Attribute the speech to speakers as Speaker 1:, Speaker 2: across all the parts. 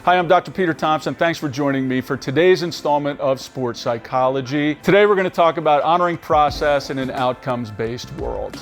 Speaker 1: Hi, I'm Dr. Peter Thompson. Thanks for joining me for today's installment of Sports Psychology. Today we're going to talk about honoring process in an outcomes-based world.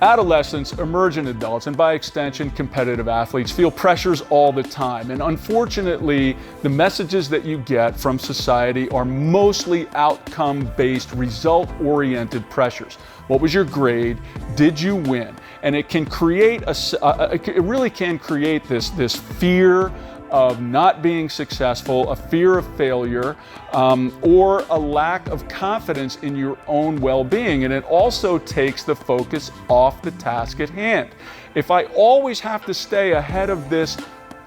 Speaker 1: Adolescents, emergent adults, and by extension, competitive athletes feel pressures all the time. And unfortunately, the messages that you get from society are mostly outcome-based, result-oriented pressures. What was your grade? Did you win? And it can create it really can create this fear of not being successful, a fear of failure, or a lack of confidence in your own well-being. And it also takes the focus off the task at hand. If I always have to stay ahead of this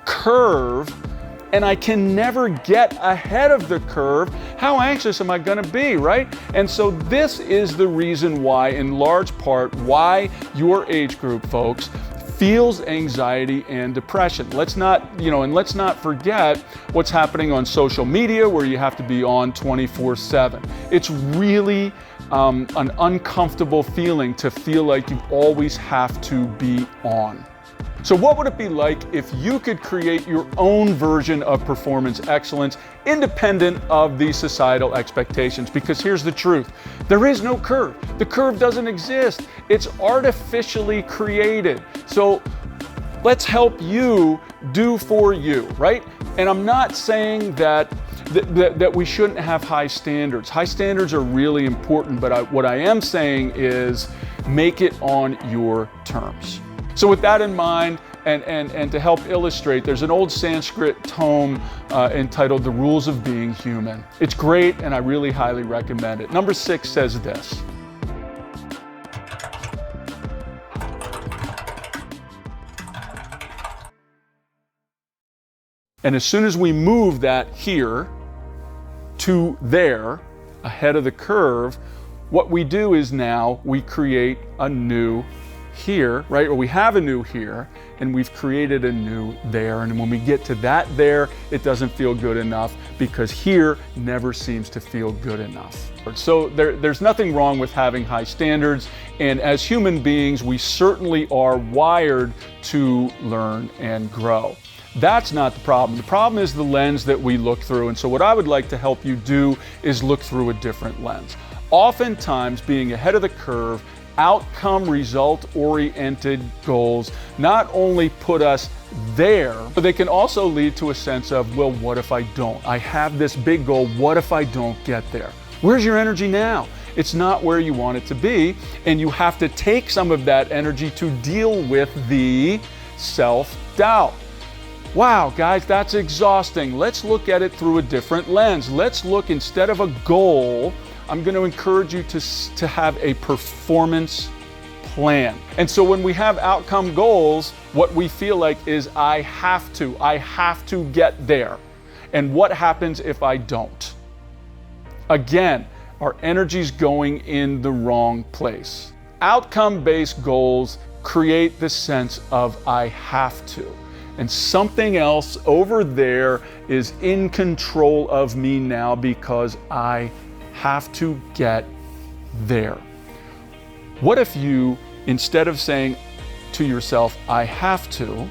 Speaker 1: curve, and I can never get ahead of the curve, how anxious am I going to be, right? And so this is the reason why, in large part, why your age group, folks, feels anxiety and depression. Let's not forget what's happening on social media where you have to be on 24/7. It's really an uncomfortable feeling to feel like you always have to be on. So what would it be like if you could create your own version of performance excellence independent of these societal expectations? Because here's the truth. There is no curve. The curve doesn't exist. It's artificially created. So let's help you do for you, right? And I'm not saying that we shouldn't have high standards. High standards are really important, but what I am saying is make it on your terms. So with that in mind, and to help illustrate, there's an old Sanskrit tome entitled The Rules of Being Human. It's great, and I really highly recommend it. Number 6 says this: and as soon as we move that here to there, ahead of the curve, what we do is now we create a new here, right? Or we have a new here, and we've created a new there. And when we get to that there, it doesn't feel good enough because here never seems to feel good enough. So there's nothing wrong with having high standards. And as human beings, we certainly are wired to learn and grow. That's not the problem. The problem is the lens that we look through. And so what I would like to help you do is look through a different lens. Oftentimes, being ahead of the curve, outcome result-oriented goals not only put us there, but they can also lead to a sense of, well, what if I don't? I have this big goal, what if I don't get there? Where's your energy now? It's not where you want it to be, and you have to take some of that energy to deal with the self-doubt. Wow, guys, that's exhausting. Let's look at it through a different lens. Let's look, instead of a goal, I'm going to encourage you to have a performance plan. And so when we have outcome goals, what we feel like is I have to get there. And what happens if I don't? Again, our energy's going in the wrong place. Outcome-based goals create the sense of I have to. And something else over there is in control of me now because I have to get there. What if you, instead of saying to yourself, I have to,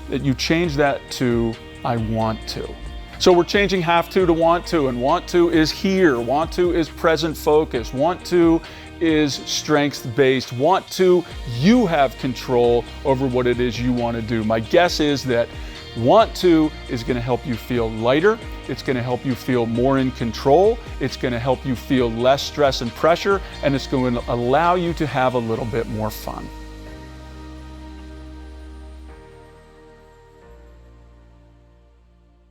Speaker 1: that you change that to I want to? So we're changing have to want to, and want to is here. Want to is present focus. Want to is strength-based. Want to, you have control over what it is you want to do. My guess is that want to is going to help you feel lighter. It's going to help you feel more in control. It's going to help you feel less stress and pressure, and it's going to allow you to have a little bit more fun.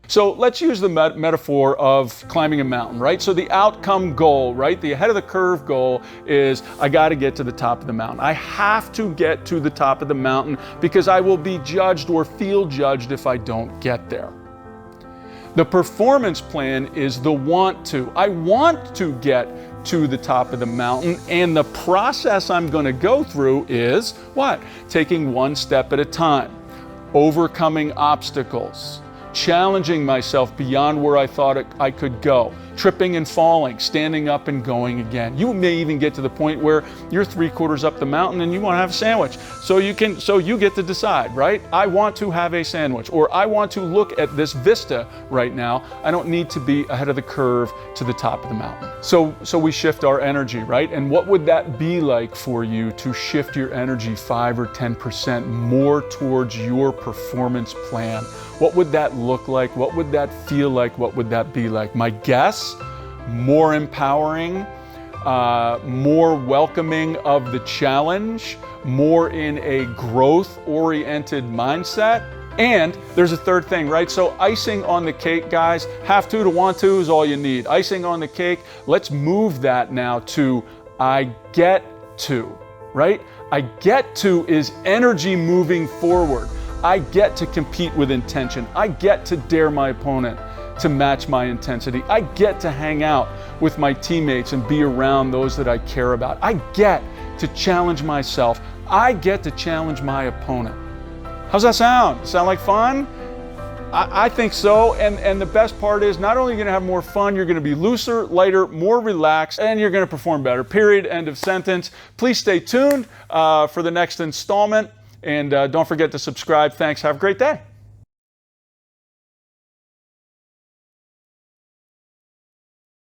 Speaker 1: So let's use the metaphor of climbing a mountain, right? So the outcome goal, right? The ahead of the curve goal is I got to get to the top of the mountain. I have to get to the top of the mountain because I will be judged or feel judged if I don't get there. The performance plan is the want to. I want to get to the top of the mountain, and the process I'm going to go through is what? Taking one step at a time, overcoming obstacles, challenging myself beyond where I thought I could go, tripping and falling, standing up and going again. You may even get to the point where you're 3/4 up the mountain and you want to have a sandwich. So you get to decide, right? I want to have a sandwich, or I want to look at this vista right now. I don't need to be ahead of the curve to the top of the mountain. So we shift our energy, right? And what would that be like for you to shift your energy 5 or 10% more towards your performance plan? What would that look like? What would that feel like? What would that be like? My guess, more empowering, more welcoming of the challenge, more in a growth-oriented mindset. And there's a third thing, right? So icing on the cake, guys, have to want to is all you need. Icing on the cake, let's move that now to I get to, right? I get to is energy moving forward. I get to compete with intention. I get to dare my opponent to match my intensity. I get to hang out with my teammates and be around those that I care about. I get to challenge myself. I get to challenge my opponent. How's that sound? Sound like fun? I think so. And the best part is not only are you going to have more fun, you're going to be looser, lighter, more relaxed, and you're going to perform better. Period. End of sentence. Please stay tuned for the next installment. And don't forget to subscribe. Thanks. Have a great day.